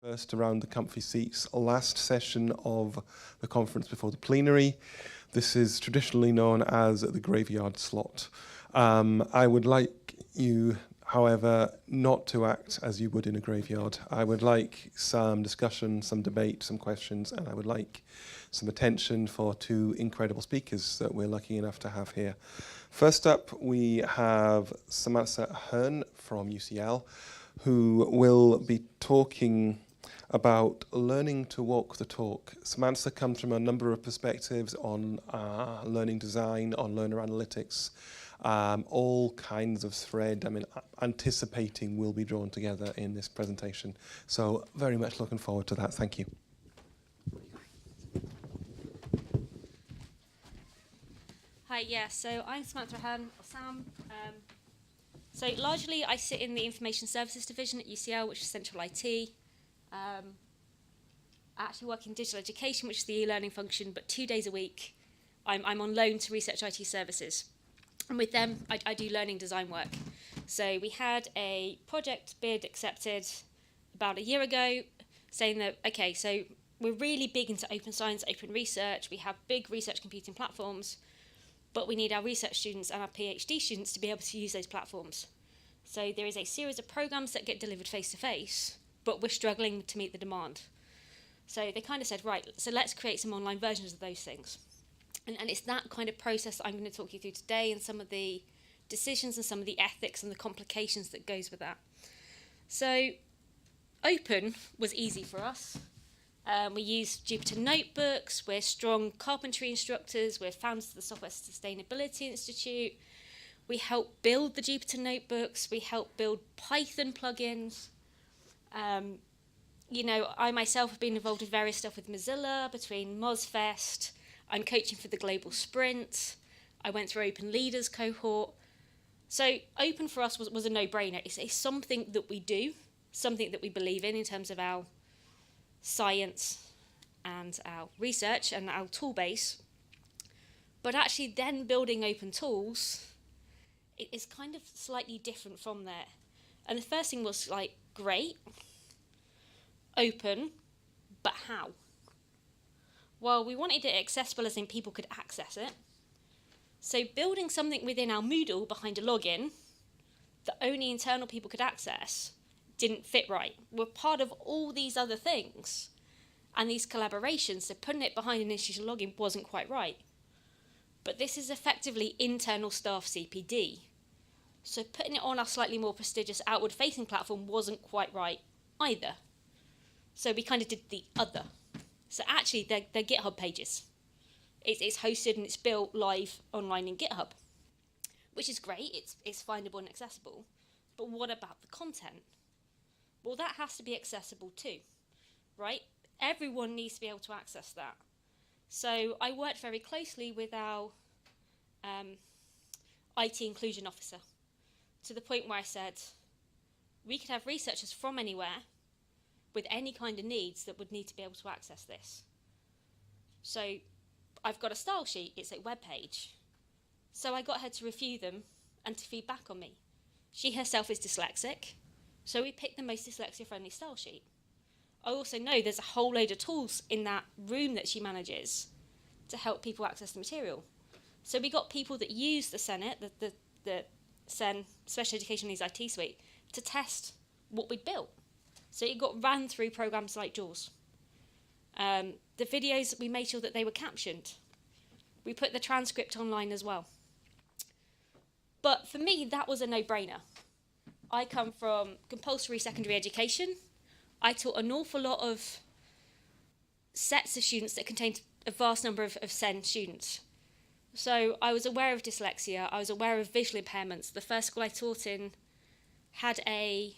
First around the comfy seats, last session of the conference before the plenary. This is traditionally known as the graveyard slot. I would like you, however, not to act as you would in a graveyard. I would like some discussion, some debate, some questions, and I would like some attention for two incredible speakers that we're lucky enough to have here. First up, we have Samantha Hearn from UCL, who will be talking about learning to walk the talk. Samantha comes from a number of perspectives on learning design, on learner analytics, all kinds of thread. I mean, anticipating will be drawn together in this presentation. So very much looking forward to that. Thank you. Hi, yeah, so I'm Samantha Hearn, or Sam. So largely I sit in the Information Services Division at UCL, which is Central IT. I actually work in digital education, which is the e-learning function, but 2 days a week I'm on loan to Research IT Services. And with them, I do learning design work. So we had a project bid accepted about a year ago saying that, okay, so we're really big into open science, open research. We have big research computing platforms, but we need our research students and our PhD students to be able to use those platforms. So there is a series of programs that get delivered face-to-face, but we're struggling to meet the demand. So they kind of said, right, so let's create some online versions of those things. And it's that kind of process that I'm going to talk you through today, and some of the decisions and some of the ethics and the complications that goes with that. So open was easy for us. We use Jupyter notebooks, we're strong carpentry instructors, we're founders of the Software Sustainability Institute. We help build the Jupyter notebooks, we help build Python plugins. You know, I myself have been involved with various stuff with Mozilla, between MozFest. I'm coaching for the Global Sprint. I went through Open Leaders cohort. So open for us was a no-brainer. It's something that we do, something that we believe in terms of our science and our research and our tool base. But actually then building open tools, it is kind of slightly different from there. And the first thing was like, great, open, but how? Well, we wanted it accessible as in people could access it. So building something within our Moodle behind a login that only internal people could access didn't fit right. We're part of all these other things and these collaborations, so putting it behind an institutional login wasn't quite right. But this is effectively internal staff CPD. So putting it on our slightly more prestigious outward-facing platform wasn't quite right either. So we kind of did the other. So actually, they're GitHub pages. It's hosted and it's built live online in GitHub, which is great. It's findable and accessible. But what about the content? Well, that has to be accessible too, right? Everyone needs to be able to access that. So I worked very closely with our IT inclusion officer, to the point where I said, we could have researchers from anywhere with any kind of needs that would need to be able to access this. So I've got a style sheet, it's a web page. So I got her to review them and to feed back on me. She herself is dyslexic, so we picked the most dyslexia-friendly style sheet. I also know there's a whole load of tools in that room that she manages to help people access the material. So we got people that use the Senate, the SEN, Special Education Needs IT Suite, to test what we'd built. So it got ran through programs like JAWS. The videos, we made sure that they were captioned. We put the transcript online as well. But for me, that was a no-brainer. I come from compulsory secondary education. I taught an awful lot of sets of students that contained a vast number of SEN students. So I was aware of dyslexia, I was aware of visual impairments. The first school I taught in had a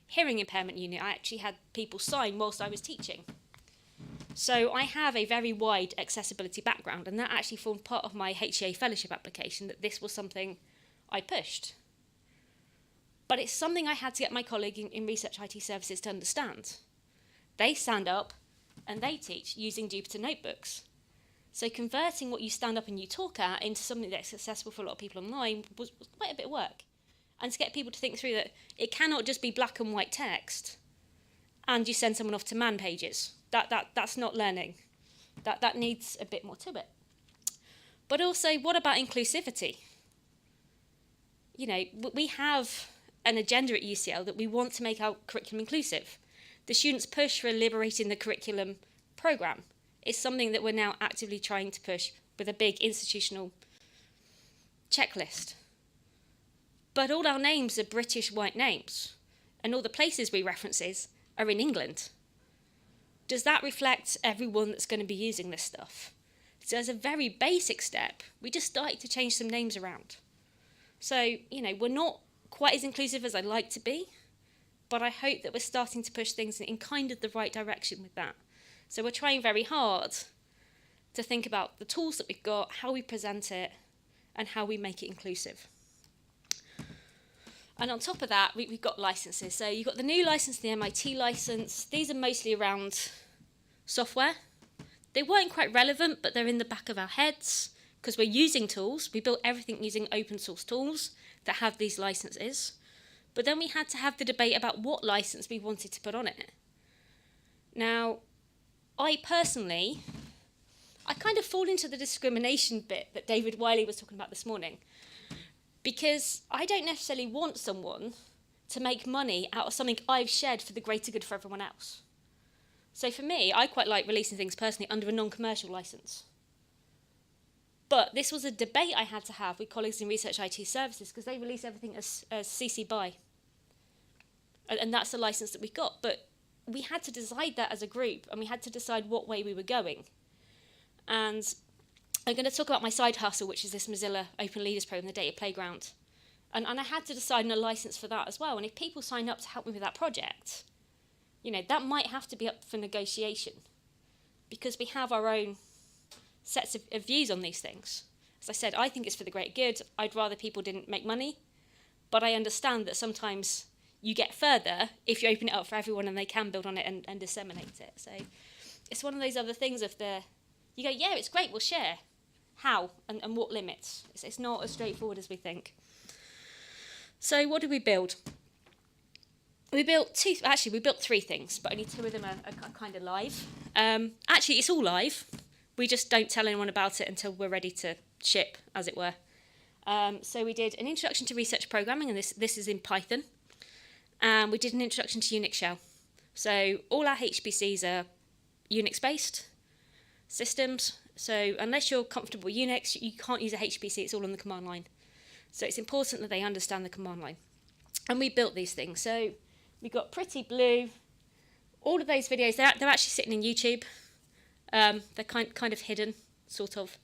hearing impairment unit. I actually had people sign whilst I was teaching. So I have a very wide accessibility background, and that actually formed part of my HEA fellowship application, that this was something I pushed. But it's something I had to get my colleague in Research IT Services to understand. They stand up and they teach using Jupyter notebooks. So converting what you stand up and you talk at into something that's accessible for a lot of people online was quite a bit of work. And to get people to think through that it cannot just be black and white text, and you send someone off to man pages. That's not learning. That needs a bit more to it. But also, what about inclusivity? You know, we have an agenda at UCL that we want to make our curriculum inclusive. The students push for liberating the curriculum programme. It's something that we're now actively trying to push with a big institutional checklist. But all our names are British white names, and all the places we references are in England. Does that reflect everyone that's going to be using this stuff? So as a very basic step, we just started to change some names around. So, you know, we're not quite as inclusive as I'd like to be, but I hope that we're starting to push things in kind of the right direction with that. So we're trying very hard to think about the tools that we've got, how we present it, and how we make it inclusive. And on top of that, we've got licenses. So you've got the new license, the MIT license. These are mostly around software. They weren't quite relevant, but they're in the back of our heads because we're using tools. We built everything using open source tools that have these licenses. But then we had to have the debate about what license we wanted to put on it. Now, I personally, I kind of fall into the discrimination bit that David Wiley was talking about this morning, because I don't necessarily want someone to make money out of something I've shared for the greater good for everyone else. So for me, I quite like releasing things personally under a non-commercial license. But this was a debate I had to have with colleagues in Research IT Services because they release everything as CC BY. And that's the license that we got. But we had to decide that as a group, and we had to decide what way we were going. And I'm going to talk about my side hustle, which is this Mozilla Open Leaders Program, the Data Playground. And I had to decide on a license for that as well. And if people sign up to help me with that project, you know, that might have to be up for negotiation because we have our own sets of views on these things. As I said, I think it's for the great good. I'd rather people didn't make money, but I understand that sometimes you get further if you open it up for everyone and they can build on it and disseminate it. So it's one of those other things of you go, yeah, it's great, we'll share. How and what limits? It's not as straightforward as we think. So what did we build? We built three things, but only two of them are kind of live. Actually, it's all live. We just don't tell anyone about it until we're ready to ship, as it were. So we did an introduction to research programming, and this is in Python. And we did an introduction to Unix shell. So all our HPCs are Unix-based systems. So unless you're comfortable with Unix, you can't use a HPC. It's all on the command line. So it's important that they understand the command line. And we built these things. So we got Pretty Blue. All of those videos, they're actually sitting in YouTube. They're kind of hidden, sort of.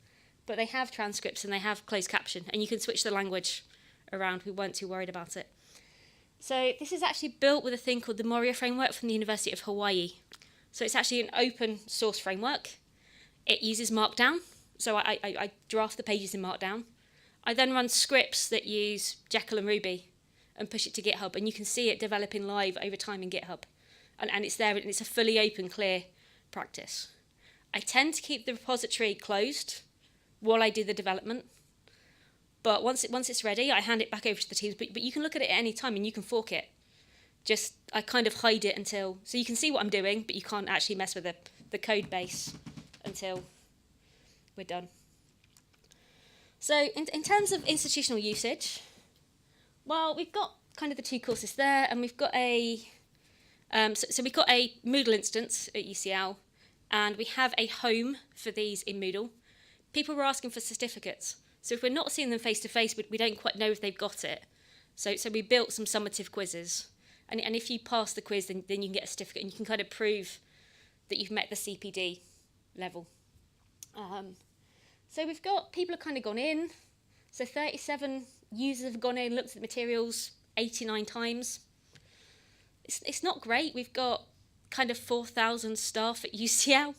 But they have transcripts and they have closed caption. And you can switch the language around. We weren't too worried about it. So this is actually built with a thing called the Moria framework from the University of Hawaii. So it's actually an open source framework. It uses Markdown. So I draft the pages in Markdown. I then run scripts that use Jekyll and Ruby and push it to GitHub. And you can see it developing live over time in GitHub. And it's there, and it's a fully open, clear practice. I tend to keep the repository closed while I do the development. But once it's ready, I hand it back over to the teams. But you can look at it at any time and you can fork it. Just, I kind of hide it until, so you can see what I'm doing, but you can't actually mess with the code base until we're done. So in terms of institutional usage, well, we've got kind of the two courses there, and we've got so we've got a Moodle instance at UCL, and we have a home for these in Moodle. People were asking for certificates. So if we're not seeing them face-to-face, we don't quite know if they've got it. So we built some summative quizzes. And if you pass the quiz, then you can get a certificate, and you can kind of prove that you've met the CPD level. So we've got, people have kind of gone in. So 37 users have gone in, looked at the materials 89 times. It's not great. We've got kind of 4,000 staff at UCL,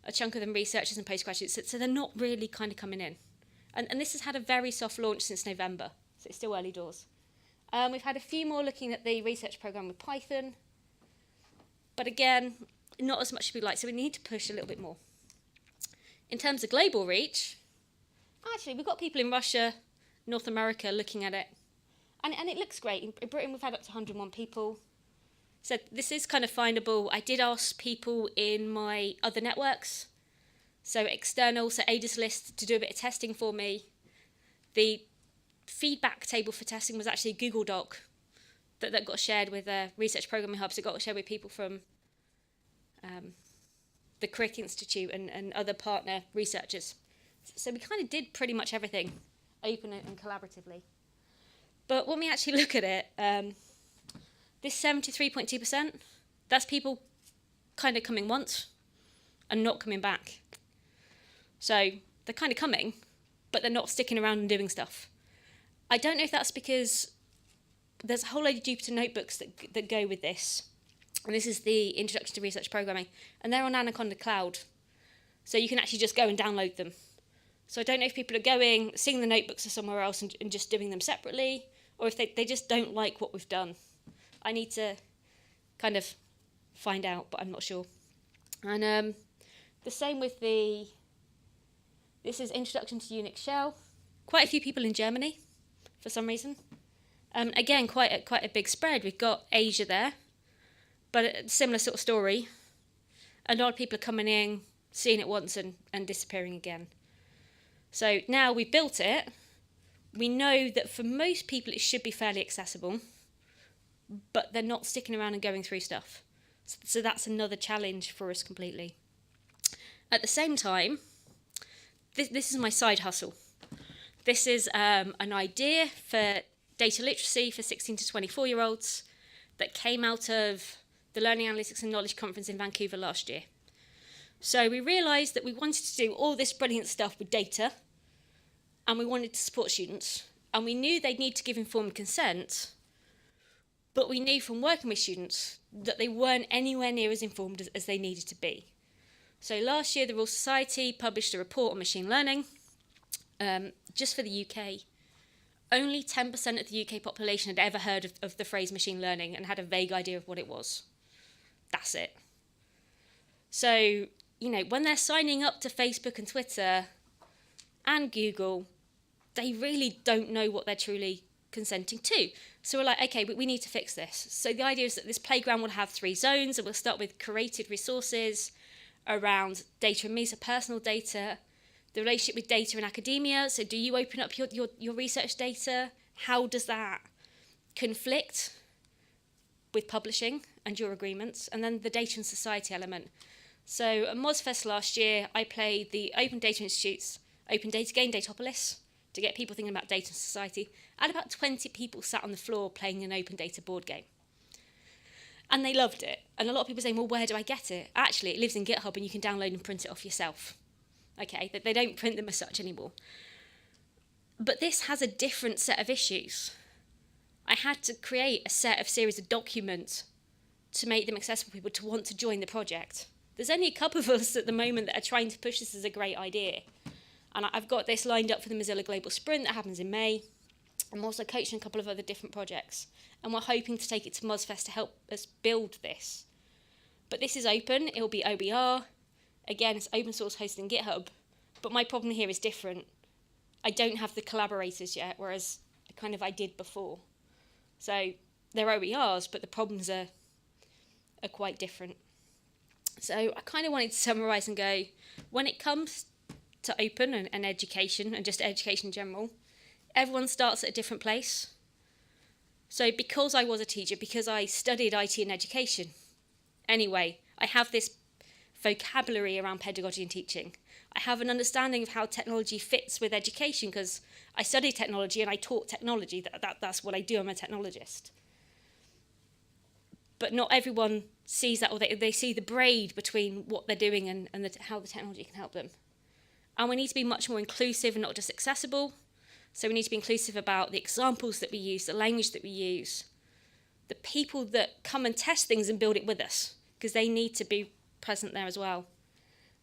a chunk of them researchers and postgraduates, so they're not really kind of coming in. And this has had a very soft launch since November, so it's still early doors. We've had a few more looking at the research program with Python, but again, not as much as we'd like, so we need to push a little bit more. In terms of global reach, actually, we've got people in Russia, North America looking at it, and it looks great. In Britain, we've had up to 101 people. So this is kind of findable. I did ask people in my other networks, so external, so ADAS List, to do a bit of testing for me. The feedback table for testing was actually a Google Doc that got shared with Research Programming Hubs. It got shared with people from the Crick Institute and other partner researchers. So we kind of did pretty much everything open and collaboratively. But when we actually look at it, this 73.2%, that's people kind of coming once and not coming back. So they're kind of coming, but they're not sticking around and doing stuff. I don't know if that's because there's a whole load of Jupyter notebooks that go with this. And this is the Introduction to Research Programming. And they're on Anaconda Cloud. So you can actually just go and download them. So I don't know if people are going, seeing the notebooks are somewhere else and just doing them separately, or if they just don't like what we've done. I need to kind of find out, but I'm not sure. And the same with this is Introduction to Unix Shell. Quite a few people in Germany, for some reason. Again, quite a big spread. We've got Asia there, but a similar sort of story. A lot of people are coming in, seeing it once and disappearing again. So now we built it, we know that for most people it should be fairly accessible, but they're not sticking around and going through stuff. So that's another challenge for us completely. At the same time, this is my side hustle. This is an idea for data literacy for 16 to 24-year-olds that came out of the Learning Analytics and Knowledge Conference in Vancouver last year. So we realised that we wanted to do all this brilliant stuff with data, and we wanted to support students, and we knew they'd need to give informed consent, but we knew from working with students that they weren't anywhere near as informed as they needed to be. So last year, the Royal Society published a report on machine learning, just for the UK. Only 10% of the UK population had ever heard of the phrase machine learning and had a vague idea of what it was. That's it. So, you know, when they're signing up to Facebook and Twitter and Google, they really don't know what they're truly consenting to. So we're like, okay, we need to fix this. So the idea is that this playground will have 3 zones, and we'll start with curated resources around data and me, so personal data, the relationship with data and academia. So do you open up your research data? How does that conflict with publishing and your agreements? And then the data and society element. So at MozFest last year, I played the Open Data Institute's Open Data Game Datapolis to get people thinking about data and society. I had about 20 people sat on the floor playing an open data board game. And they loved it. And a lot of people saying, well, where do I get it? Actually, it lives in GitHub and you can download and print it off yourself. Okay, they don't print them as such anymore. But this has a different set of issues. I had to create a series of documents to make them accessible for people to want to join the project. There's only a couple of us at the moment that are trying to push this as a great idea. And I've got this lined up for the Mozilla Global Sprint that happens in May. I'm also coaching a couple of other different projects. And we're hoping to take it to MozFest to help us build this. But this is open, it'll be OBR. Again, it's open source hosted in GitHub. But my problem here is different. I don't have the collaborators yet, whereas I did before. So they're OERs, but the problems are quite different. So I kind of wanted to summarise and go, when it comes to open and education, and just education in general, everyone starts at a different place. So because I was a teacher, because I studied IT and education, anyway, I have this vocabulary around pedagogy and teaching. I have an understanding of how technology fits with education because I studied technology and I taught technology. That's what I do. I'm a technologist. But not everyone sees that, or they see the braid between what they're doing and how the technology can help them. And we need to be much more inclusive and not just accessible. So we need to be inclusive about the examples that we use, the language that we use, the people that come and test things and build it with us, because they need to be present there as well.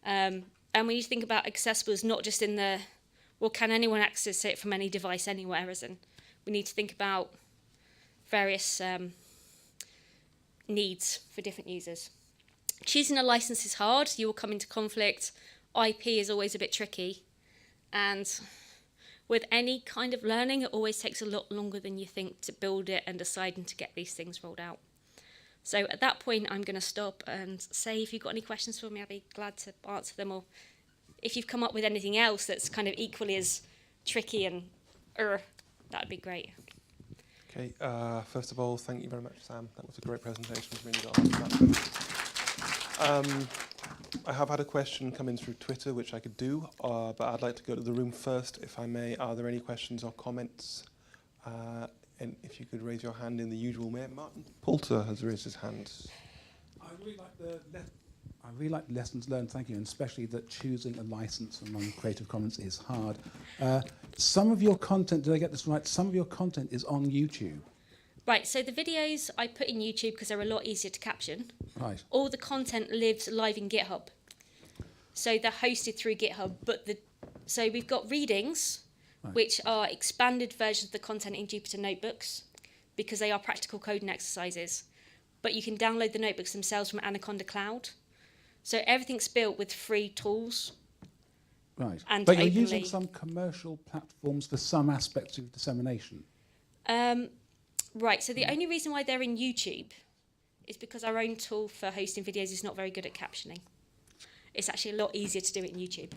And we need to think about accessible as not just in the, well, can anyone access it from any device anywhere, as in we need to think about various needs for different users. Choosing a license is hard. You will come into conflict. IP is always a bit tricky. And with any kind of learning, it always takes a lot longer than you think to build it and decide and to get these things rolled out. So at that point, I'm going to stop and say, if you've got any questions for me, I'd be glad to answer them. Or if you've come up with anything else that's kind of equally as tricky and that'd be great. Okay, first of all, thank you very much, Sam. That was a great presentation. Really got on with that. I have had a question come in through Twitter, which I could do, but I'd like to go to the room first, if I may. Are there any questions or comments? And if you could raise your hand in the usual way. Martin Poulter has raised his hand. I really like the lessons learned, thank you, and especially that choosing a license among Creative Commons is hard. Some of your content, did I get this right? Some of your content is on YouTube. Right, so the videos I put in YouTube because they're a lot easier to caption. Right. All the content lives live in GitHub. So they're hosted through GitHub, so we've got readings, right, which are expanded versions of the content in Jupyter Notebooks because they are practical coding exercises. But you can download the notebooks themselves from Anaconda Cloud. So everything's built with free tools. Right. And but you're using some commercial platforms for some aspects of dissemination. Right, so the only reason why they're in YouTube is because our own tool for hosting videos is not very good at captioning. It's actually a lot easier to do it in YouTube.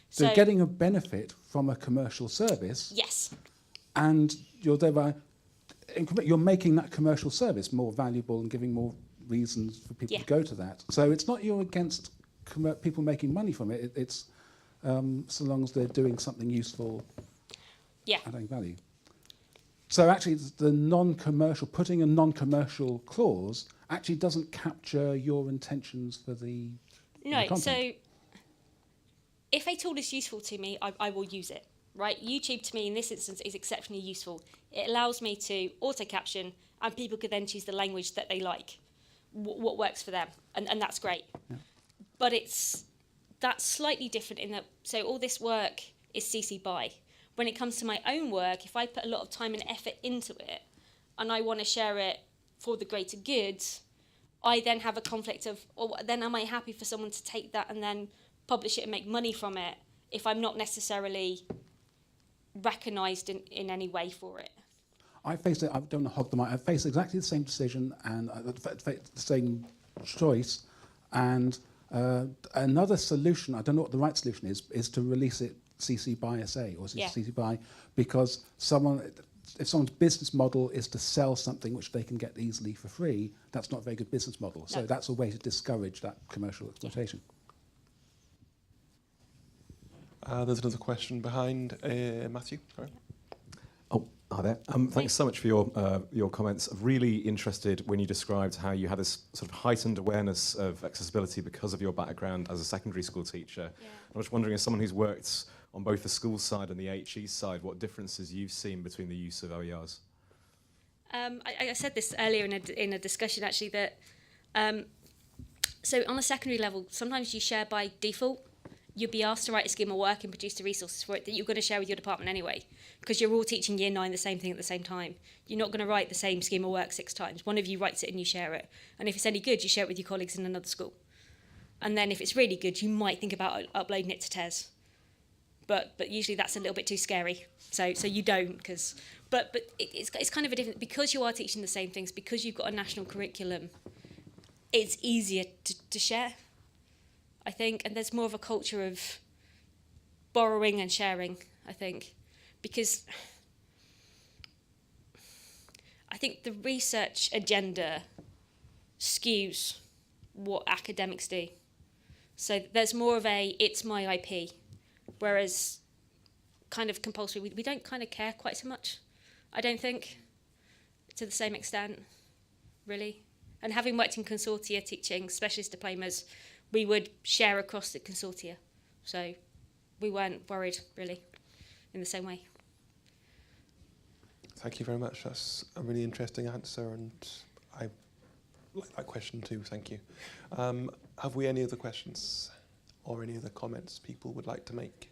So you're getting a benefit from a commercial service. Yes. And you're thereby you're making that commercial service more valuable and giving more reasons for people to go to that. So it's not you're against people making money from it. It's so long as they're doing something useful, adding value. So actually, the non-commercial, putting a non-commercial clause actually doesn't capture your intentions for the content. So if a tool is useful to me, I will use it. Right? YouTube to me in this instance is exceptionally useful. It allows me to auto-caption, and people could then choose the language that they like, what works for them, and that's great. Yeah. But that's slightly different in that, so all this work is CC BY. When it comes to my own work, if I put a lot of time and effort into it, and I want to share it for the greater good, I then have a conflict of, then am I happy for someone to take that and then publish it and make money from it if I'm not necessarily recognised in any way for it? I don't want to hog the mic. I faced exactly the same decision and the same choice, and another solution, I don't know what the right solution is to release it CC BY SA or CC BY, because if someone's business model is to sell something which they can get easily for free, that's not a very good business model. So that's a way to discourage that commercial exploitation. There's another question behind Matthew. Sorry. Oh, hi there. Thanks so much for your comments. I'm really interested when you described how you had this sort of heightened awareness of accessibility because of your background as a secondary school teacher. Yeah. I was wondering, as someone who's worked on both the school side and the HE side, what differences you've seen between the use of OERs? I said this earlier in a discussion, actually, that so on a secondary level, sometimes you share by default. You'll be asked to write a scheme of work and produce the resources for it that you're going to share with your department anyway, because you're all teaching year 9 the same thing at the same time. You're not going to write the same scheme of work 6 times. One of you writes it and you share it. And if it's any good, you share it with your colleagues in another school. And then if it's really good, you might think about uploading it to TES. But usually that's a little bit too scary. So you don't, but it's kind of a different, because you are teaching the same things, because you've got a national curriculum, it's easier to share, I think, and there's more of a culture of borrowing and sharing, I think, because I think the research agenda skews what academics do. So there's more of it's my IP, whereas kind of compulsory, we don't kind of care quite so much, I don't think, to the same extent, really. And having worked in consortia teaching specialist diplomas, we would share across the consortia. So we weren't worried, really, in the same way. Thank you very much. That's a really interesting answer, and I like that question too. Thank you. Have we any other questions or any other comments people would like to make?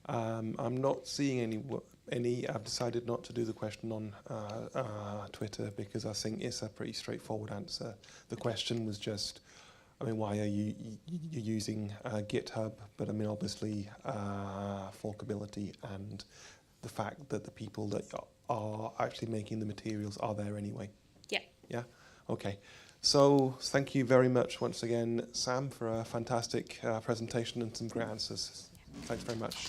I'm not seeing any. I've decided not to do the question on Twitter because I think it's a pretty straightforward answer. The question was just, why are you using GitHub? But obviously, forkability and the fact that the people that are actually making the materials are there anyway. Yeah. Yeah. Okay. So thank you very much once again, Sam, for a fantastic presentation and some great answers. Thanks very much.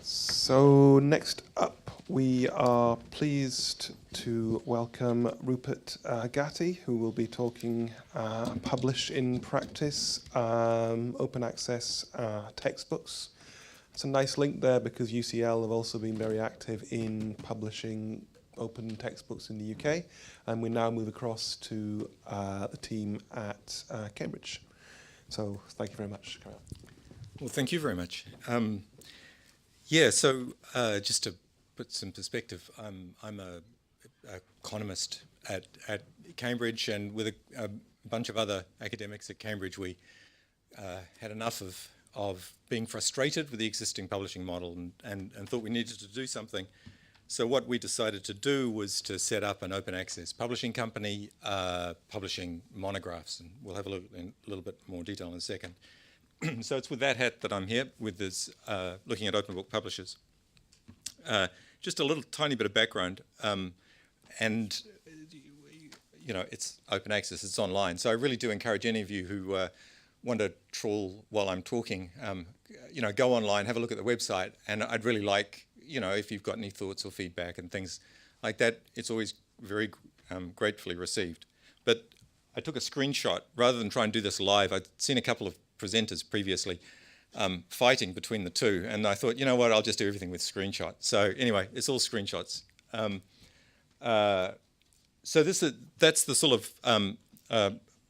So next up, we are pleased to welcome Rupert Gatti, who will be talking Publish in Practice, open access textbooks. It's a nice link there because UCL have also been very active in publishing open textbooks in the UK, and we now move across to the team at Cambridge. So thank you very much. Carry on. Well, thank you very much. Yeah, so just to put some perspective, I'm a economist at Cambridge, and with a bunch of other academics at Cambridge, we had enough of being frustrated with the existing publishing model and thought we needed to do something. So what we decided to do was to set up an open access publishing company, publishing monographs, and we'll have a look in a little bit more detail in a second. So it's with that hat that I'm here, with this looking at open book publishers. Just a little tiny bit of background, and you know, it's open access, it's online. So I really do encourage any of you who want to trawl while I'm talking, you know, go online, have a look at the website, and I'd really like, you know, if you've got any thoughts or feedback and things like that, it's always very gratefully received. But I took a screenshot rather than try and do this live. I'd seen a couple of presenters previously fighting between the two, and I thought, you know what, I'll just do everything with screenshots. So anyway, it's all screenshots. So that's the sort of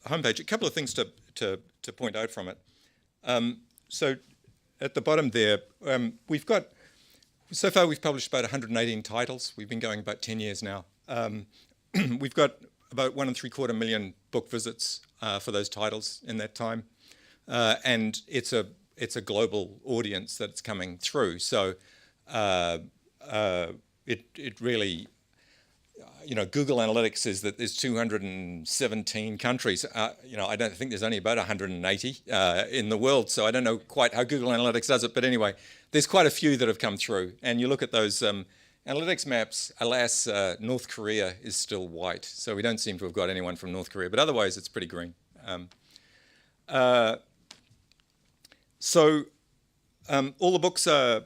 homepage. A couple of things to point out from it. So at the bottom there, so far we've published about 118 titles. We've been going about 10 years now. We've got about 1.75 million book visits for those titles in that time. And it's a global audience that's coming through. So it really, you know, Google Analytics says that there's 217 countries. You know, I don't think there's only about 180 in the world, so I don't know quite how Google Analytics does it. But anyway, there's quite a few that have come through. And you look at those analytics maps, alas, North Korea is still white. So we don't seem to have got anyone from North Korea, but otherwise it's pretty green. So all the books are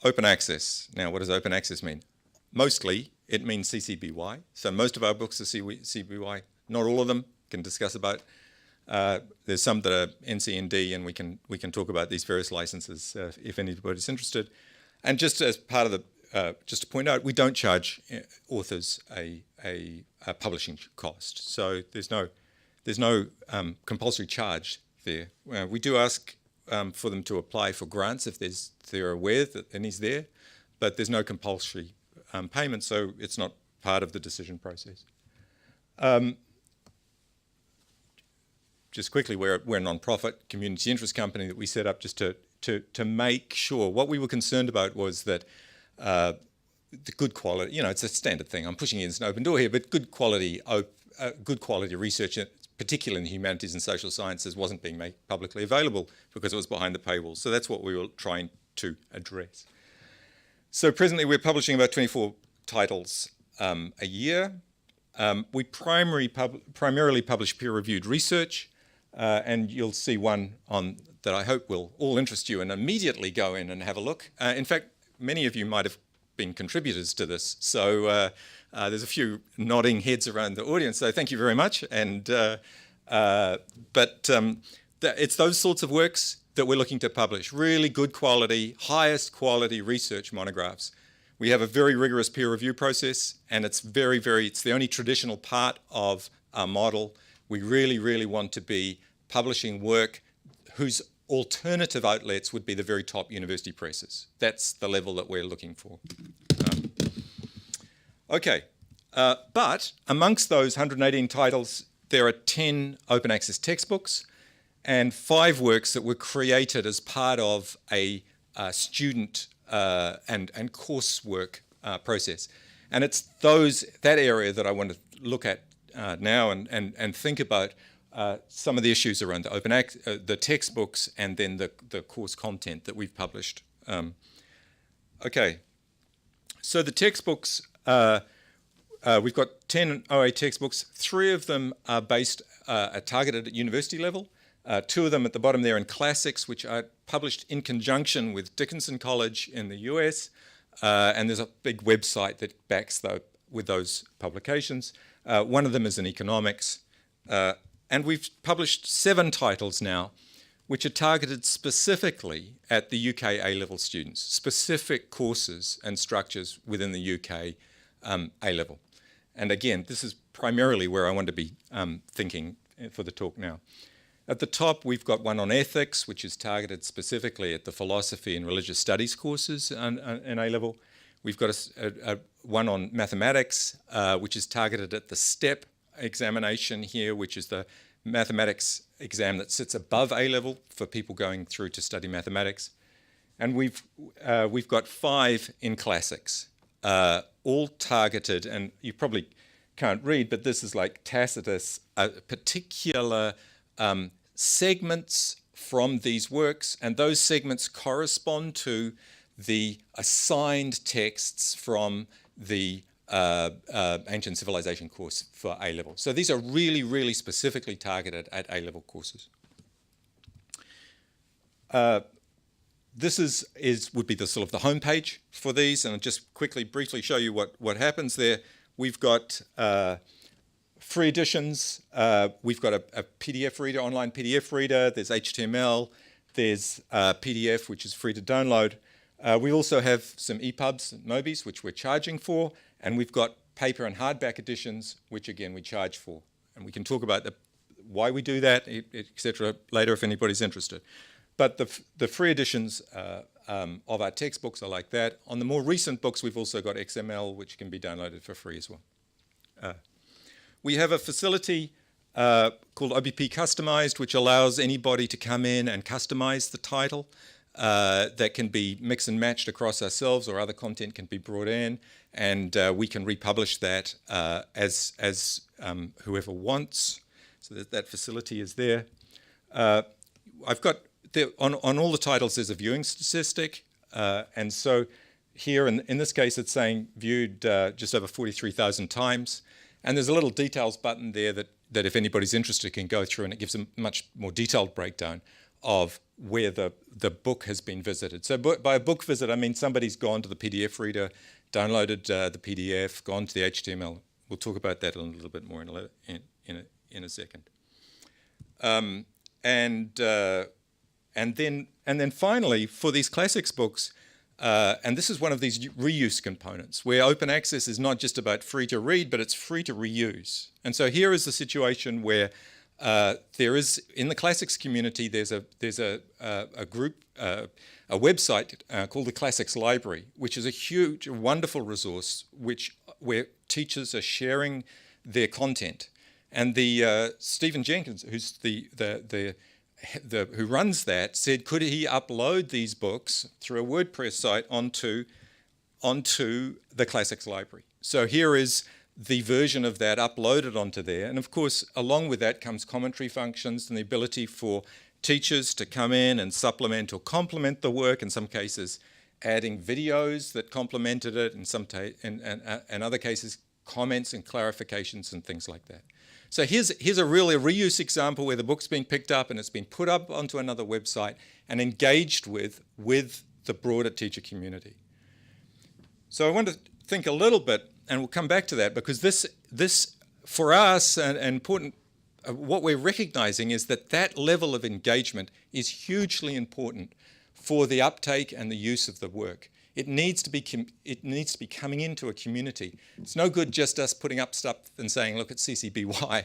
open access. Now, what does open access mean? Mostly, it means CC BY. So most of our books are CC BY. Not all of them. Can discuss about. There's some that are NC&D, and we can talk about these various licenses if anybody's interested. And just as part of the, just to point out, we don't charge authors a publishing cost. So there's no compulsory charge there. We do ask for them to apply for grants if they're aware that any's there, but there's no compulsory payment, so it's not part of the decision process. Just quickly, we're a non-profit community interest company that we set up just to make sure. What we were concerned about was that the good quality, you know, it's a standard thing. I'm pushing against an open door here, but good quality research, particularly in the humanities and social sciences, wasn't being made publicly available because it was behind the paywall. So that's what we were trying to address. So presently we're publishing about 24 titles a year. We primarily publish peer-reviewed research, and you'll see one on that I hope will all interest you and immediately go in and have a look. In fact, many of you might have been contributors to this, so there's a few nodding heads around the audience, so thank you very much. And it's those sorts of works that we're looking to publish, really good quality, highest quality research monographs. We have a very rigorous peer review process, and it's it's the only traditional part of our model. We really, really want to be publishing work whose alternative outlets would be the very top university presses. That's the level that we're looking for. But amongst those 118 titles, there are 10 open access textbooks and 5 works that were created as part of a student and coursework process. And it's that area that I want to look at now and think about some of the issues around the the textbooks and then the course content that we've published. So the textbooks, we've got 10 OA textbooks. 3 of them are targeted at university level. 2 of them at the bottom there in classics, which are published in conjunction with Dickinson College in the US. And there's a big website that backs with those publications. One of them is in economics. And we've published 7 titles now, which are targeted specifically at the UK A-level students, specific courses and structures within the UK A-level. And again, this is primarily where I want to be thinking for the talk now. At the top, we've got one on ethics, which is targeted specifically at the philosophy and religious studies courses in A-level. We've got one on mathematics, which is targeted at the STEP examination here, which is the mathematics exam that sits above A-level for people going through to study mathematics. And we've got 5 in classics, all targeted, and you probably can't read, but this is like Tacitus, particular segments from these works, and those segments correspond to the assigned texts from the Ancient Civilization course for A-level. So these are really, really specifically targeted at A-level courses. This would be the sort of the homepage for these, and I'll just briefly show you what happens there. We've got free editions. We've got a PDF reader, online PDF reader. There's HTML. There's PDF, which is free to download. We also have some EPUBs and MOBIs, which we're charging for, and we've got paper and hardback editions, which again we charge for. And we can talk about why we do that, etc., later if anybody's interested. But the free editions of our textbooks are like that. On the more recent books, we've also got XML, which can be downloaded for free as well. We have a facility called OBP Customized, which allows anybody to come in and customize the title. That can be mixed and matched across ourselves, or other content can be brought in, and we can republish that as whoever wants. So that facility is there. I've got on all the titles there's a viewing statistic, and so here in this case it's saying viewed just over 43,000 times, and there's a little details button there that if anybody's interested can go through, and it gives a much more detailed breakdown of where the book has been visited. So by a book visit, I mean somebody's gone to the PDF reader, downloaded the PDF, gone to the HTML. We'll talk about that a little bit more in a second. And then finally, for these classics books, and this is one of these reuse components, where open access is not just about free to read, but it's free to reuse. And so here is the situation where there is, in the classics community, there's a group, a website called the Classics Library, which is a huge, wonderful resource where teachers are sharing their content. And the Stephen Jenkins, who's who runs that, said could he upload these books through a WordPress site onto the Classics Library. So here is the version of that uploaded onto there. And of course, along with that comes commentary functions and the ability for teachers to come in and supplement or complement the work, in some cases adding videos that complemented it, in other cases comments and clarifications and things like that. So here's a really reuse example where the book's been picked up and it's been put up onto another website and engaged with the broader teacher community. So I want to think a little bit, and we'll come back to that, because this for us, and important, what we're recognizing is that level of engagement is hugely important for the uptake and the use of the work. It needs to be coming into a community. It's no good just us putting up stuff and saying, look at CCBY.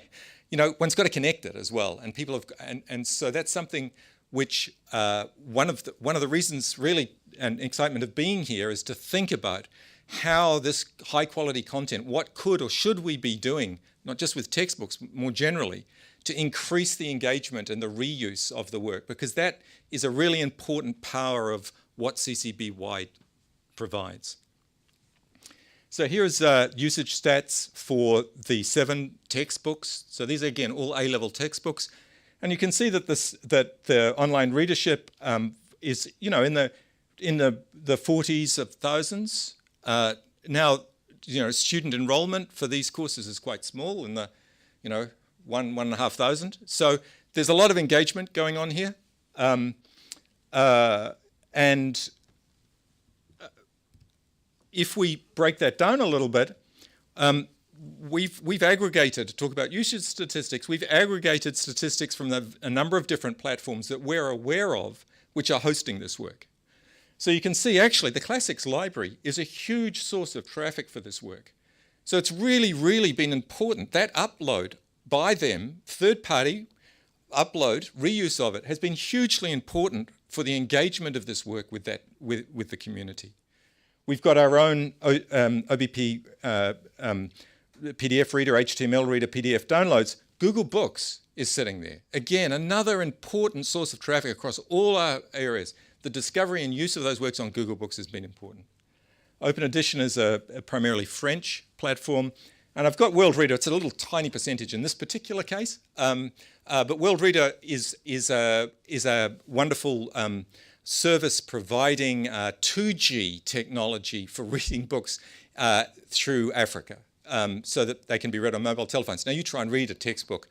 You know, one's got to connect it as well, and people have, and so that's something which one of the reasons really and excitement of being here is to think about how this high quality content, what could or should we be doing, not just with textbooks, more generally, to increase the engagement and the reuse of the work, because that is a really important power of what CCBY provides. So here's usage stats for the 7 textbooks. So these are again all A-level textbooks, and you can see that the online readership is in the 40s of thousands. Now student enrollment for these courses is quite small, in the 1,500. So there's a lot of engagement going on here. And if we break that down a little bit, we've aggregated, to talk about usage statistics, we've aggregated statistics from a number of different platforms that we're aware of which are hosting this work. So you can see actually the Classics library is a huge source of traffic for this work. So it's really, really been important. That upload by them, third-party upload, reuse of it, has been hugely important for the engagement of this work with the community. We've got our own OBP PDF reader, HTML reader, PDF downloads. Google Books is sitting there. Again, another important source of traffic across all our areas. The discovery and use of those works on Google Books has been important. Open Edition is a primarily French platform. And I've got World Reader. It's a little tiny percentage in this particular case. But World Reader is a wonderful service providing 2G technology for reading books through Africa, so that they can be read on mobile telephones. Now you try and read a textbook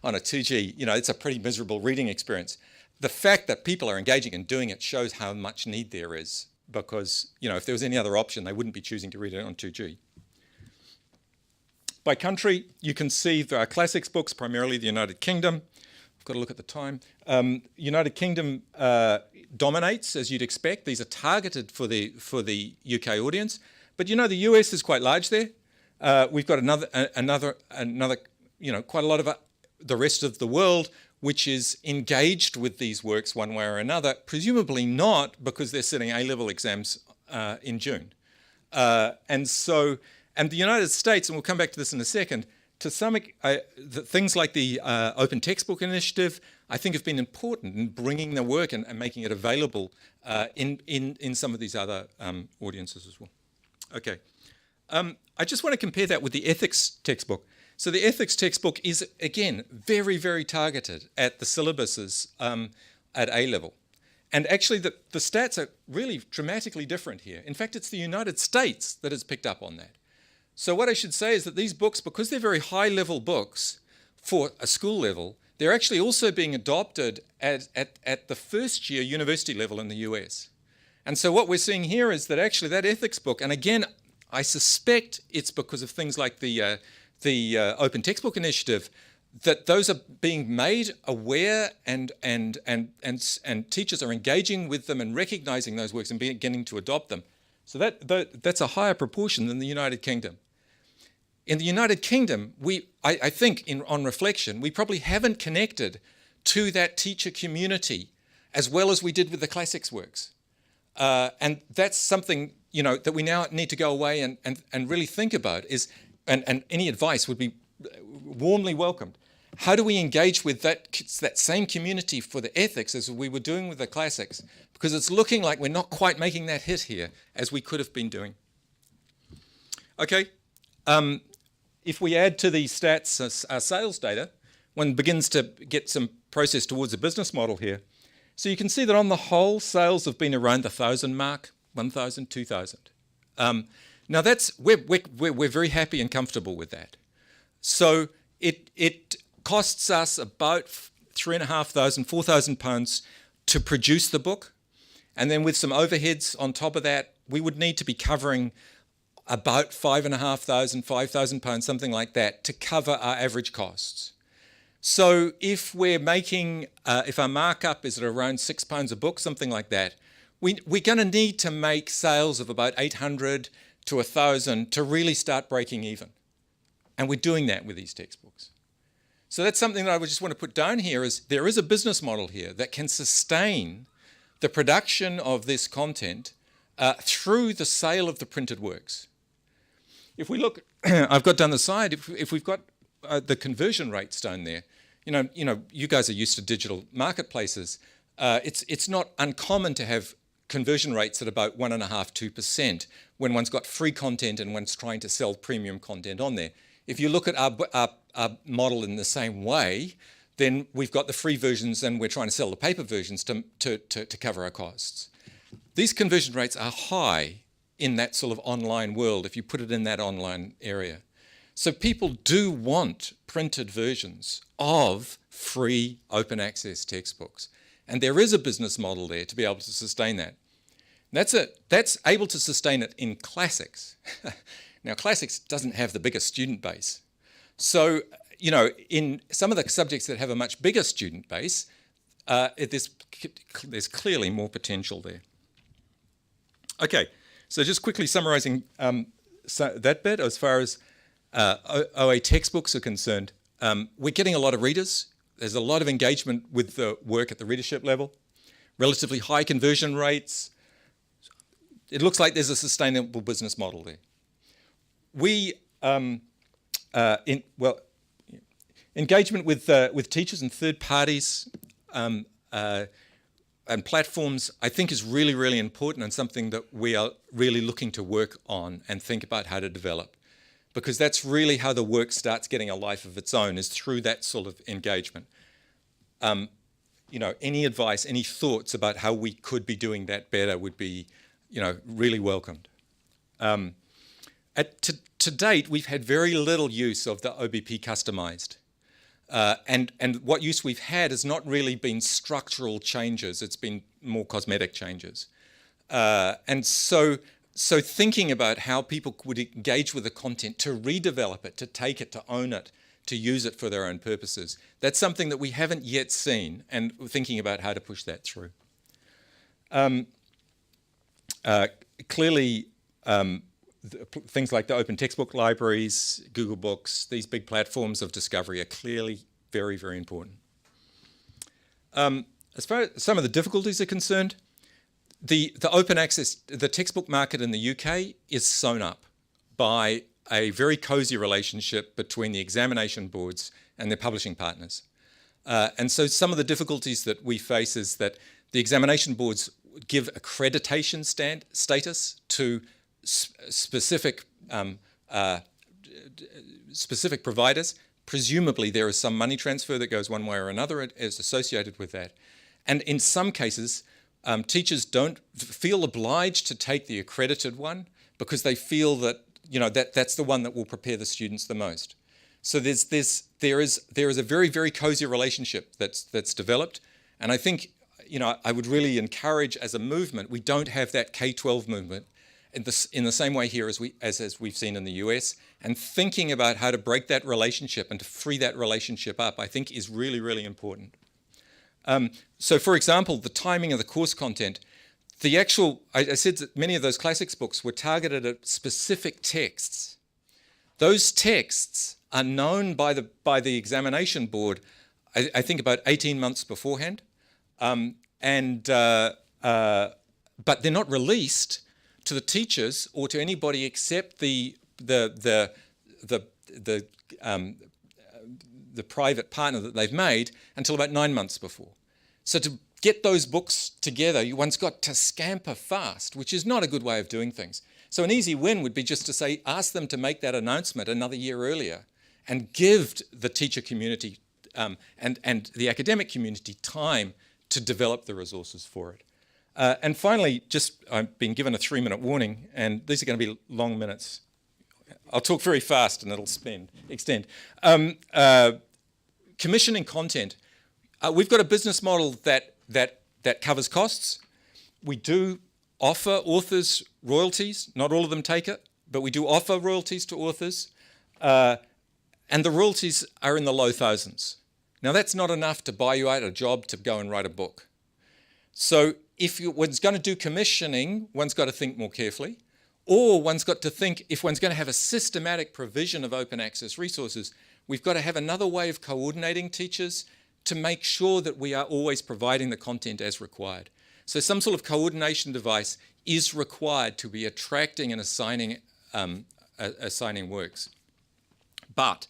on a 2G, it's a pretty miserable reading experience. The fact that people are engaging and doing it shows how much need there is, because if there was any other option, they wouldn't be choosing to read it on 2G. By country, you can see there are classics books, primarily the United Kingdom. I've got to look at the time. United Kingdom dominates, as you'd expect. These are targeted for the UK audience. But the US is quite large there. We've got another quite a lot of the rest of the world, which is engaged with these works one way or another, presumably not because they're sitting A-level exams in June. And the United States, and we'll come back to this in a second, to some things like the Open Textbook Initiative, I think have been important in bringing the work and making it available in some of these other audiences as well. Okay. I just want to compare that with the ethics textbook. So the ethics textbook is, again, very, very targeted at the syllabuses at A-level. And actually, the stats are really dramatically different here. In fact, it's the United States that has picked up on that. So what I should say is that these books, because they're very high-level books for a school level, they're actually also being adopted at the first-year university level in the US. And so what we're seeing here is that actually that ethics book, and again, I suspect it's because of things like the Open Textbook Initiative, that those are being made aware and teachers are engaging with them and recognizing those works and beginning to adopt them. So that's a higher proportion than the United Kingdom. In the United Kingdom, I think on reflection, we probably haven't connected to that teacher community as well as we did with the classics works. And that's something that we now need to go away and really think about and any advice would be warmly welcomed. How do we engage with that same community for the ethics as we were doing with the classics? Because it's looking like we're not quite making that hit here as we could have been doing. Okay, if we add to these stats our sales data, one begins to get some process towards a business model here. So you can see that on the whole, sales have been around the 1,000 mark, 1,000, 2,000. Now we're very happy and comfortable with that. So it costs us about £3,500, £4,000 to produce the book. And then with some overheads on top of that, we would need to be covering about £5,500, £5,000, something like that, to cover our average costs. So if we're making, if our markup is at around £6 a book, something like that, we're going to need to make sales of about 800 to 1,000 to really start breaking even. And we're doing that with these textbooks. So that's something that I would just want to put down here is there is a business model here that can sustain the production of this content through the sale of the printed works. If we look, I've got down the side, if we've got the conversion rates down there, you guys are used to digital marketplaces. It's not uncommon to have conversion rates at about 1.5–2% when one's got free content and one's trying to sell premium content on there. If you look at our model in the same way, then we've got the free versions and we're trying to sell the paper versions to cover our costs. These conversion rates are high in that sort of online world if you put it in that online area. So people do want printed versions of free open access textbooks. And there is a business model there to be able to sustain that. That's able to sustain it in classics. Now, classics doesn't have the biggest student base. So, you know, in some of the subjects that have a much bigger student base, there's clearly more potential there. Okay, so just quickly summarising that bit as far as OA textbooks are concerned. We're getting a lot of readers. There's a lot of engagement with the work at the readership level. Relatively high conversion rates. It looks like there's a sustainable business model there. We, engagement with teachers and third parties and platforms, I think, is really, really important and something that we are really looking to work on and think about how to develop. Because that's really how the work starts getting a life of its own, is through that sort of engagement. You know, any advice, any thoughts about how we could be doing that better would be, you know, really welcomed. To date, we've had very little use of the OBP customized. And what use we've had has not really been structural changes, it's been more cosmetic changes. And so thinking about how people would engage with the content, to redevelop it, to take it, to own it, to use it for their own purposes, that's something that we haven't yet seen, and we're thinking about how to push that through. Clearly, things like the open textbook libraries, Google Books, these big platforms of discovery are clearly very, very important. As far as some of the difficulties are concerned, the open access, the textbook market in the UK is sewn up by a very cosy relationship between the examination boards and their publishing partners. And so some of the difficulties that we face is that the examination boards give accreditation status to specific providers. Presumably there is some money transfer that goes one way or another as associated with that. And in some cases, teachers don't feel obliged to take the accredited one because they feel that, you know, that's the one that will prepare the students the most. So there is a very, very cozy relationship that's developed. And I think, you know, I would really encourage as a movement, we don't have that K-12 movement in the same way here as we've seen in the US. And thinking about how to break that relationship and to free that relationship up, I think is really, really important. So for example, the timing of the course content, I said that many of those classics books were targeted at specific texts. Those texts are known by the examination board, I think about 18 months beforehand. But they're not released to the teachers or to anybody except the private partner that they've made until about 9 months before. So to get those books together, one's got to scamper fast, which is not a good way of doing things. So an easy win would be just to say, ask them to make that announcement another year earlier and give the teacher community and the academic community time to develop the resources for it. And finally, I've been given a 3-minute warning, and these are going to be long minutes. I'll talk very fast and it'll extend. Commissioning content. We've got a business model that covers costs. We do offer authors royalties. Not all of them take it, but we do offer royalties to authors. And the royalties are in the low thousands. Now, that's not enough to buy you out a job to go and write a book. So if one's going to do commissioning, one's got to think more carefully. Or one's got to think, if one's going to have a systematic provision of open access resources, we've got to have another way of coordinating teachers to make sure that we are always providing the content as required. So some sort of coordination device is required to be attracting and assigning works. But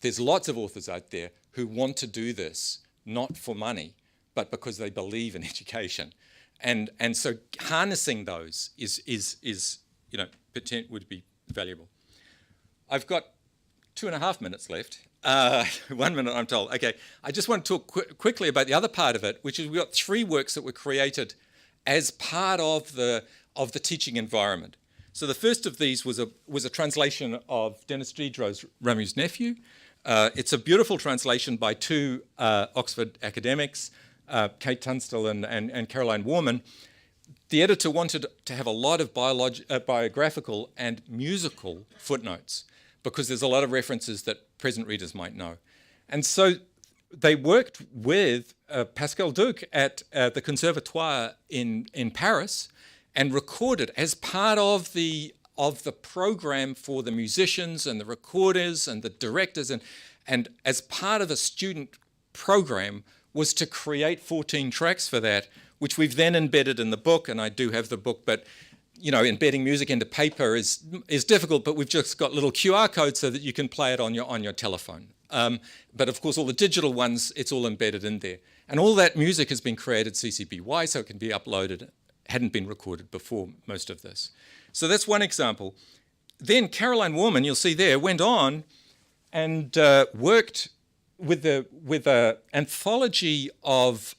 there's lots of authors out there who want to do this, not for money, but because they believe in education. And so harnessing those would be valuable. I've got 2.5 minutes left. 1 minute, I'm told. Okay, I just want to talk quickly about the other part of it, which is we've got 3 works that were created as part of the teaching environment. So the first of these was a translation of Dennis Diderot's Rameau's Nephew. It's a beautiful translation by two Oxford academics, Kate Tunstall and Caroline Warman. The editor wanted to have a lot of biographical and musical footnotes because there's a lot of references that present readers might know. And so they worked with Pascal Duc at the Conservatoire in Paris and recorded as part of the program for the musicians and the recorders and the directors and as part of the student program was to create 14 tracks for that, which we've then embedded in the book, and I do have the book, but embedding music into paper is difficult, but we've just got little QR codes so that you can play it on your telephone. But of course, all the digital ones, it's all embedded in there. And all that music has been created CC BY, so it can be uploaded. Hadn't been recorded before most of this. So that's one example. Then Caroline Warman, you'll see there, went on and worked with an anthology of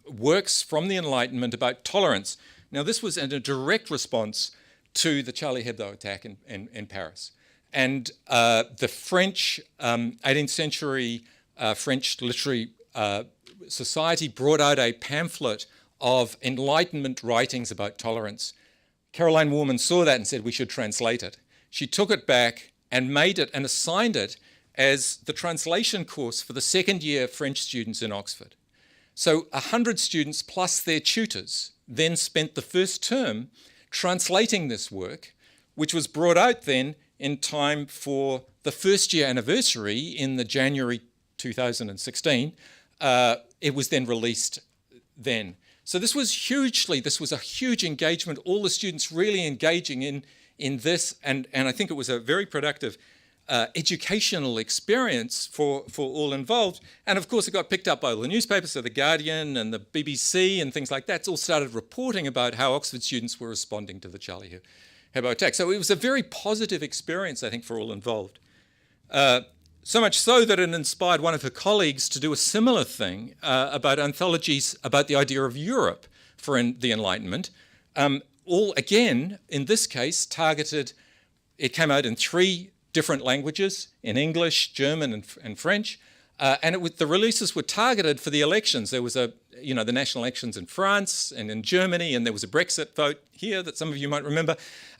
works from the Enlightenment about tolerance. Now, this was in a direct response to the Charlie Hebdo attack in Paris. And the French, 18th century French literary society brought out a pamphlet of Enlightenment writings about tolerance. Caroline Warman saw that and said we should translate it. She took it back and made it and assigned it as the translation course for the second year French students in Oxford. So 100 students plus their tutors then spent the first term translating this work, which was brought out then in time for the first year anniversary in the January 2016. It was then released then. So this was a huge engagement, all the students really engaging in this, and I think it was a very productive educational experience for all involved. And of course it got picked up by all the newspapers, so The Guardian and the BBC and things like that all started reporting about how Oxford students were responding to the Charlie Hebdo attack. So it was a very positive experience, I think, for all involved. So much so that it inspired one of her colleagues to do a similar thing about anthologies about the idea of Europe for the Enlightenment. All, again, in this case, targeted, it came out in 3 different languages, in English, German, and French. And the releases were targeted for the elections. There was the national elections in France and in Germany, and there was a Brexit vote here that some of you might remember.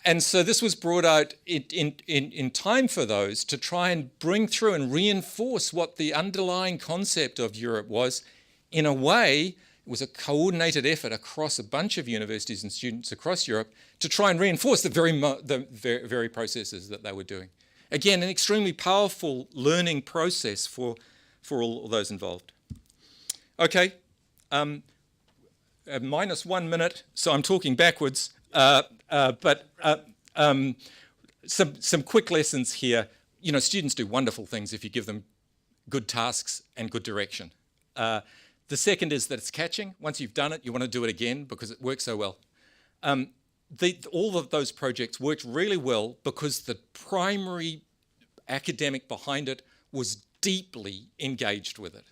And so this was brought out in time for those to try and bring through and reinforce what the underlying concept of Europe was. In a way, it was a coordinated effort across a bunch of universities and students across Europe to try and reinforce the very processes that they were doing. Again, an extremely powerful learning process for all those involved. Okay, minus 1 minute, so I'm talking backwards, but some quick lessons here. Students do wonderful things if you give them good tasks and good direction. The second is that it's catching. Once you've done it, you want to do it again because it works so well. All of those projects worked really well because the primary academic behind it was deeply engaged with it.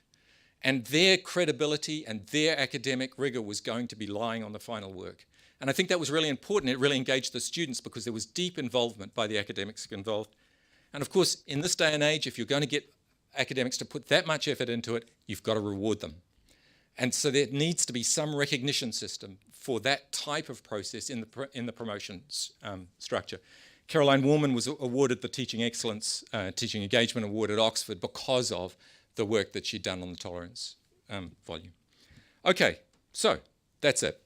And their credibility and their academic rigor was going to be lying on the final work. And I think that was really important. It really engaged the students because there was deep involvement by the academics involved. And of course, in this day and age, if you're going to get academics to put that much effort into it, you've got to reward them. And so there needs to be some recognition system for that type of process in the promotion structure. Caroline Warman was awarded the Teaching Excellence, Teaching Engagement Award at Oxford because of the work that she'd done on the tolerance volume. Okay, so that's it.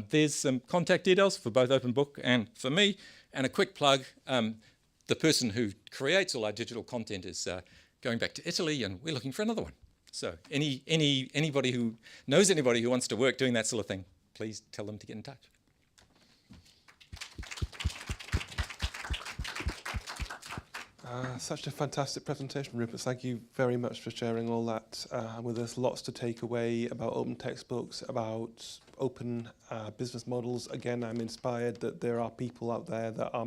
There's some contact details for both Open Book and for me, and a quick plug. The person who creates all our digital content is going back to Italy, and we're looking for another one. So anybody who knows anybody who wants to work doing that sort of thing, please tell them to get in touch. Such a fantastic presentation, Rupert. Thank you very much for sharing all that with us. Lots to take away about open textbooks, about open business models. Again, I'm inspired that there are people out there that are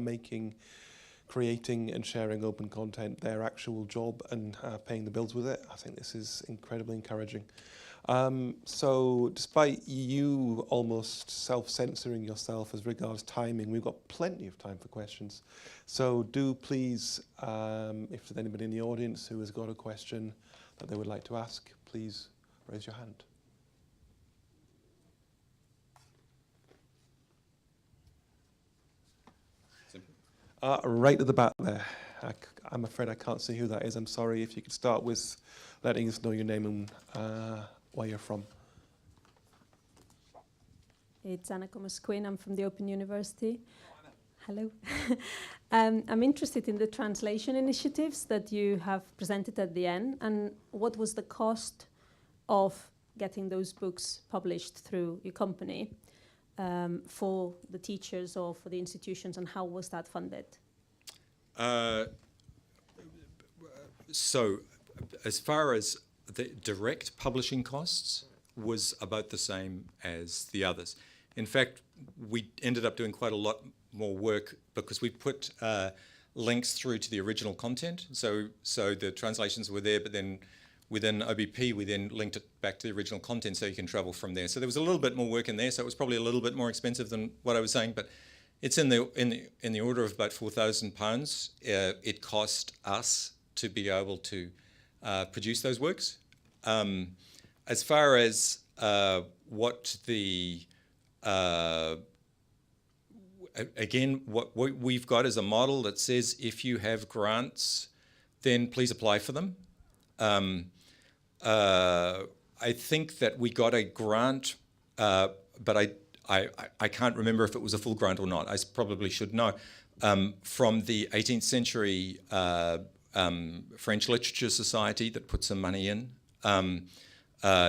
creating and sharing open content their actual job and paying the bills with it. I think this is incredibly encouraging. So despite you almost self-censoring yourself as regards timing, we've got plenty of time for questions. So do please, if there's anybody in the audience who has got a question that they would like to ask, please raise your hand. Right at the back there. I'm afraid I can't see who that is. I'm sorry. If you could start with letting us know your name and where you're from. It's Anna Comas-Quinn. I'm from the Open University. Hello. I'm interested in the translation initiatives that you have presented at the end, and what was the cost of getting those books published through your company for the teachers or for the institutions, and how was that funded? So, as far as the direct publishing costs, was about the same as the others. In fact, we ended up doing quite a lot more work because we put links through to the original content. So the translations were there, but then within OBP, we then linked it back to the original content so you can travel from there. So there was a little bit more work in there. So it was probably a little bit more expensive than what I was saying, but it's in the order of about £4,000. It cost us to be able to produce those works. As far as what the again, what we've got is a model that says if you have grants, then please apply for them. I think that we got a grant, but I can't remember if it was a full grant or not. I probably should know. From the 18th century French Literature Society that put some money in.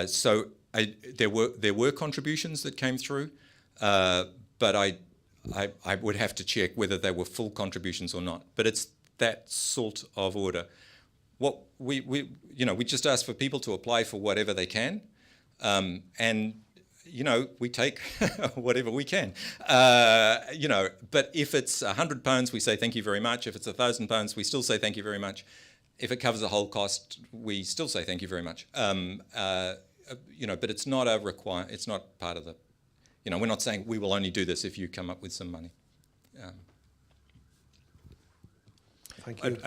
So there were contributions that came through, but I would have to check whether they were full contributions or not. But it's that sort of order. What we just ask for people to apply for whatever they can, and we take whatever we can. But if it's £100, we say thank you very much. If it's £1,000, we still say thank you very much. If it covers the whole cost, we still say thank you very much. But it's not a it's not part of the. We're not saying we will only do this if you come up with some money. Thank you.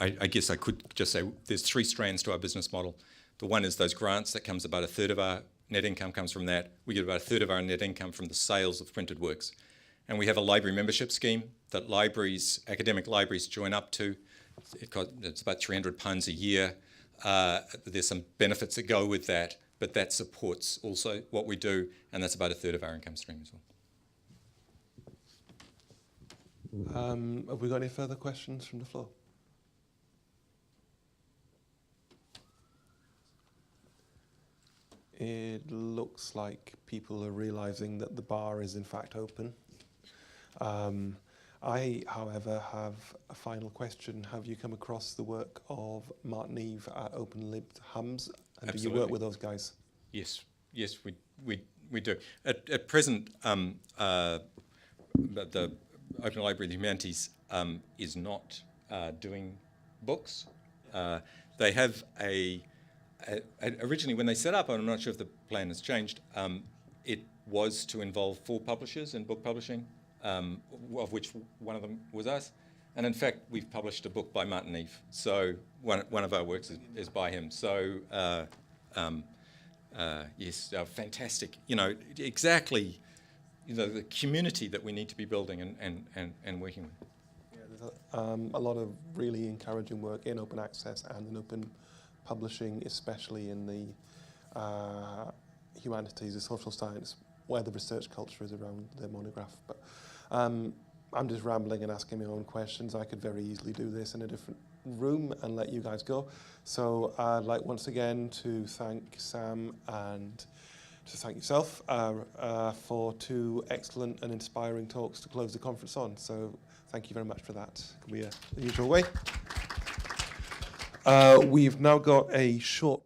I guess I could just say there's 3 strands to our business model. The one is those grants. That comes about 1/3 of our net income comes from that. We get about 1/3 of our net income from the sales of printed works. And we have a library membership scheme that academic libraries join up to. It's about £300 a year. There's some benefits that go with that, but that supports also what we do, and that's about 1/3 of our income stream as well. Have we got any further questions from the floor? It looks like people are realising that the bar is in fact open. I, however, have a final question. Have you come across the work of Martin Eve at Open Libbed Hums? And Absolutely. Do you work with those guys? Yes, we do. At present, the Open Library of the Humanities is not doing books. They have originally when they set up, I'm not sure if the plan has changed, it was to involve 4 publishers in book publishing, of which one of them was us. And in fact, we've published a book by Martin Eve. So one of our works is by him. So yes, fantastic. Exactly the community that we need to be building and working with. Yeah, there's a lot of really encouraging work in open access and in open publishing, especially in the humanities, the social science, where the research culture is around the monograph. But I'm just rambling and asking my own questions. I could very easily do this in a different room and let you guys go. So I'd like once again to thank Sam and to thank yourself for 2 excellent and inspiring talks to close the conference on. So thank you very much for that. Can we the usual way? We've now got a short